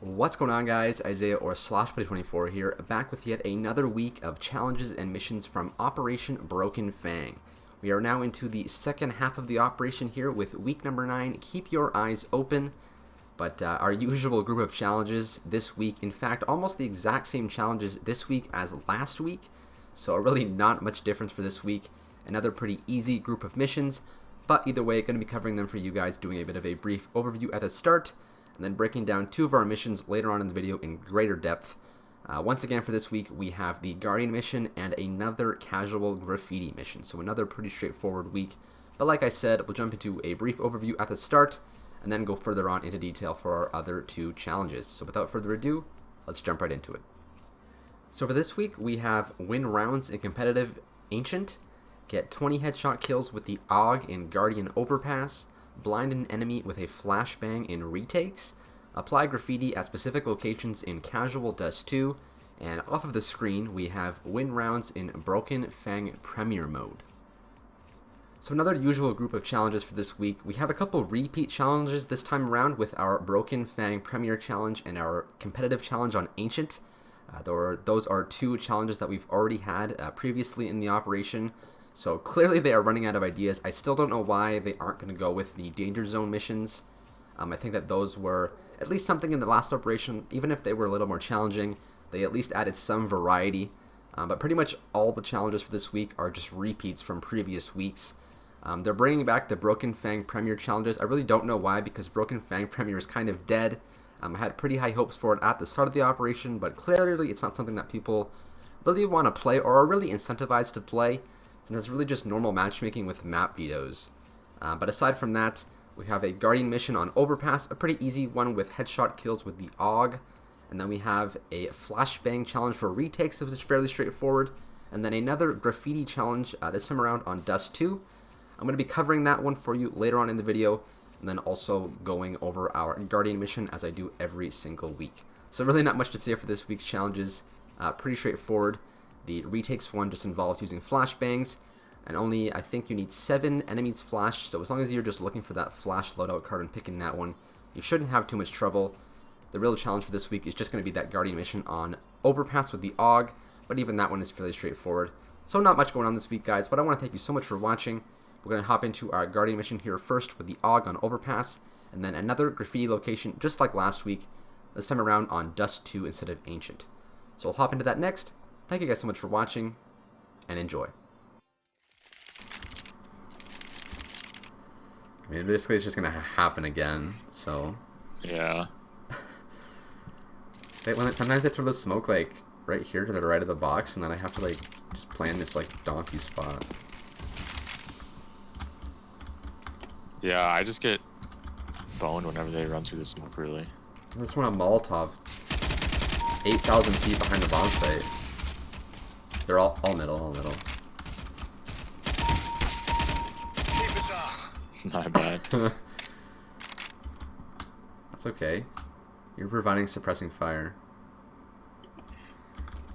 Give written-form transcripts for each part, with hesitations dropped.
What's going on, guys? Isaiah or /Play24 here, back with yet another week of challenges and missions from Operation Broken Fang. We are now into the second half of the operation here with week number 9. Keep your eyes open. But our usual group of challenges this week, in fact, almost the exact same challenges this week as last week. So really not much difference for this week. Another pretty easy group of missions. But either way, going to be covering them for you guys, doing a bit of a brief overview at the start, and then breaking down two of our missions later on in the video in greater depth. Once again, for this week, we have the Guardian mission and another casual Graffiti mission. So another pretty straightforward week. But like I said, we'll jump into a brief overview at the start, and then go further on into detail for our other two challenges. So without further ado, let's jump right into it. So for this week, we have win rounds in competitive Ancient, get 20 headshot kills with the AUG in Guardian Overpass, blind an enemy with a flashbang in retakes, apply graffiti at specific locations in Casual Dust 2, and off of the screen we have win rounds in Broken Fang Premier Mode. So another usual group of challenges for this week. We have a couple repeat challenges this time around with our Broken Fang Premier Challenge and our competitive challenge on Ancient. Those are two challenges that we've already had previously in the operation. So clearly they are running out of ideas. I still don't know why they aren't going to go with the Danger Zone missions. I think that those were at least something in the last operation. Even if they were a little more challenging, they at least added some variety. But pretty much all the challenges for this week are just repeats from previous weeks. They're bringing back the Broken Fang Premier challenges. I really don't know why, because Broken Fang Premier is kind of dead. I had pretty high hopes for it at the start of the operation, but clearly it's not something that people really want to play or are really incentivized to play, since it's really just normal matchmaking with map vetoes. But aside from that, we have a Guardian mission on Overpass, a pretty easy one with headshot kills with the AUG. And then we have a Flashbang challenge for retakes, which is fairly straightforward. And then another Graffiti challenge, this time around on Dust 2. I'm going to be covering that one for you later on in the video, and then also going over our Guardian mission as I do every single week. So really not much to say for this week's challenges, pretty straightforward. The retakes one just involves using flashbangs, and only, I think you need 7 enemies flash, so as long as you're just looking for that flash loadout card and picking that one, you shouldn't have too much trouble. The real challenge for this week is just going to be that Guardian mission on Overpass with the AUG, but even that one is fairly straightforward. So not much going on this week, guys, but I want to thank you so much for watching. We're going to hop into our Guardian mission here first with the AUG on Overpass, and then another Graffiti location just like last week, this time around on Dust 2 instead of Ancient. So we'll hop into that next. Thank you guys so much for watching, and enjoy. I mean, basically it's just going to happen again, so... Yeah. Sometimes they throw the smoke, like, right here to the right of the box, and then I have to, like, just plan this, like, donkey spot. Yeah, I just get boned whenever they run through the smoke, really. I just want a Molotov 8,000 feet behind the bomb site. They're all middle, Not bad. That's okay. You're providing suppressing fire.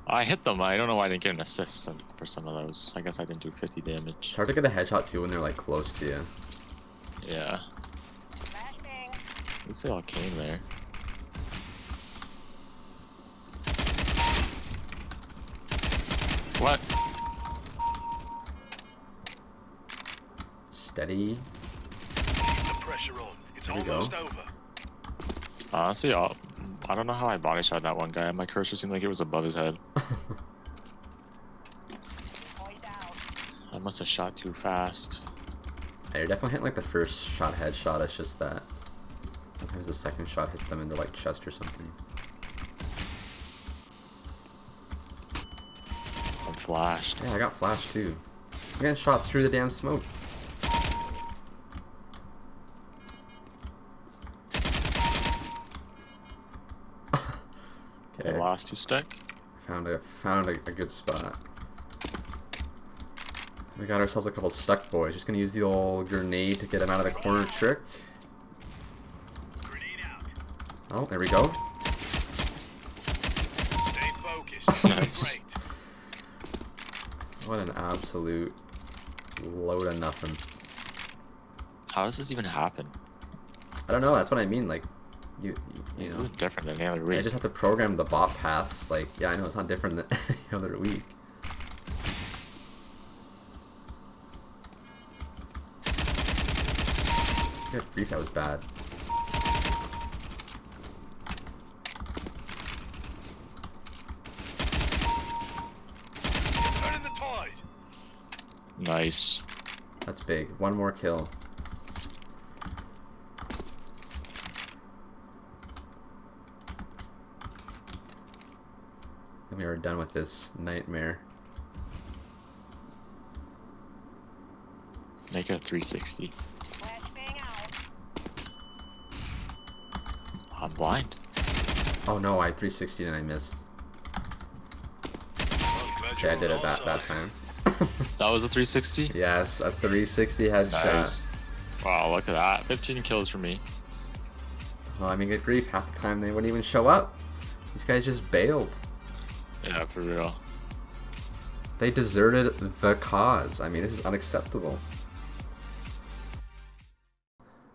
I hit them. I don't know why I didn't get an assist for some of those. I guess I didn't do 50 damage. It's hard to get a headshot too when they're like close to you. Yeah. At least they all came there. What? Steady. There we go. Honestly, I don't know how I body shot that one guy. My cursor seemed like it was above his head. I must have shot too fast. Yeah, you're definitely hitting like the first shot headshot. It's just that sometimes the second shot hits them in the like chest or something. I'm flashed. Yeah, I got flashed too. I'm getting shot through the damn smoke. Okay. The last 2 stick. Found a good spot. We got ourselves a couple stuck boys. Just gonna use the old grenade to get him out of the corner trick. Oh, there we go. Stay focused. Nice. What an absolute load of nothing. How does this even happen? I don't know, that's what I mean. Like, You This know, is different than any other I week. just have to program the bot paths. Like, yeah, I know it's not different than any other week. Good grief, that was bad. Turning the tide. Nice. That's big. One more kill. And we are done with this nightmare. Make it a 360. I'm blind. Oh no, I 360 and I missed. Okay, I did it that time. That was a 360? Yes, a 360 headshot. Nice. Wow, look at that. 15 kills for me. Well, I mean, good grief, half the time they wouldn't even show up. These guys just bailed. Yeah, for real. They deserted the cause. I mean, this is unacceptable.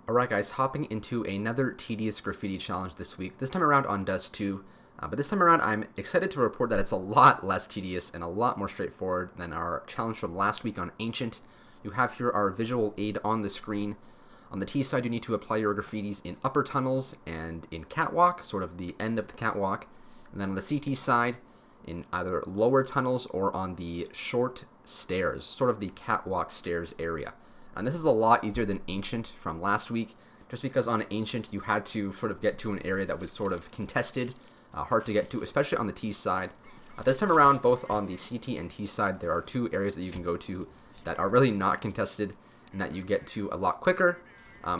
Alright guys, hopping into another tedious graffiti challenge this week. This time around on Dust 2. But this time around, I'm excited to report that it's a lot less tedious and a lot more straightforward than our challenge from last week on Ancient. You have here our visual aid on the screen. On the T side, you need to apply your graffitis in upper tunnels and in catwalk, sort of the end of the catwalk. And then on the CT side, in either lower tunnels or on the short stairs, sort of the catwalk stairs area. And this is a lot easier than Ancient from last week, just because on Ancient you had to sort of get to an area that was sort of contested, hard to get to, especially on the T side. This time around, both on the CT and T side, there are two areas that you can go to that are really not contested and that you get to a lot quicker.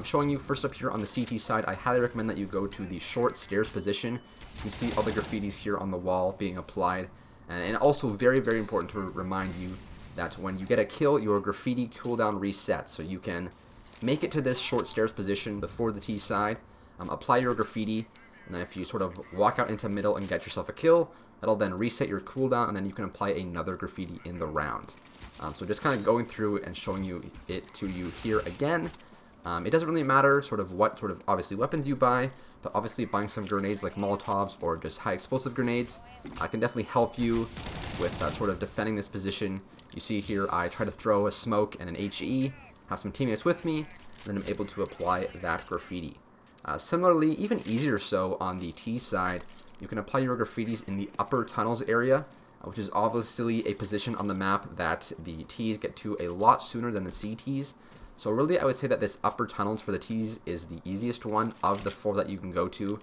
Showing you first up here on the CT side, I highly recommend that you go to the short stairs position. You can see all the graffitis here on the wall being applied, and also very, very important to remind you that when you get a kill, your graffiti cooldown resets, so you can make it to this short stairs position before the T side, apply your graffiti, and then if you sort of walk out into middle and get yourself a kill, that'll then reset your cooldown, and then you can apply another graffiti in the round. So just kind of going through and showing you it to you here again. It doesn't really matter sort of what sort of obviously weapons you buy, but obviously buying some grenades like Molotovs or just high explosive grenades can definitely help you with sort of defending this position. You see here I try to throw a smoke and an HE, have some teammates with me, and then I'm able to apply that graffiti. Similarly, even easier so on the T side, you can apply your graffitis in the upper tunnels area, which is obviously a position on the map that the T's get to a lot sooner than the CTs. So really, I would say that this upper tunnels for the T's is the easiest one of the four that you can go to.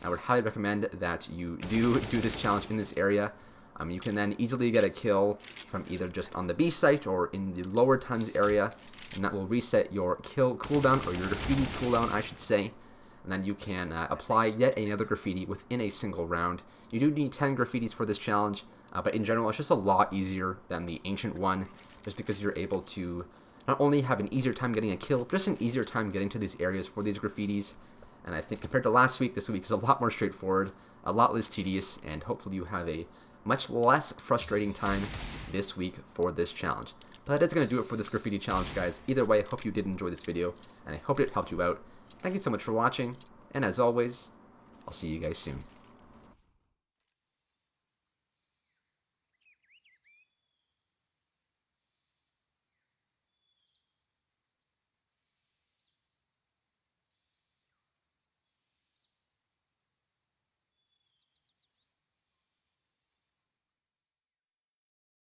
I would highly recommend that you do this challenge in this area. You can then easily get a kill from either just on the B site or in the lower tons area, and that will reset your kill cooldown, or your graffiti cooldown, I should say. And then you can apply yet another graffiti within a single round. You do need 10 graffitis for this challenge, but in general, it's just a lot easier than the Ancient one, just because you're able to not only have an easier time getting a kill, but just an easier time getting to these areas for these graffitis. And I think compared to last week, this week is a lot more straightforward, a lot less tedious, and hopefully you have a much less frustrating time this week for this challenge. But that is going to do it for this graffiti challenge, guys. Either way, I hope you did enjoy this video, and I hope it helped you out. Thank you so much for watching, and as always, I'll see you guys soon.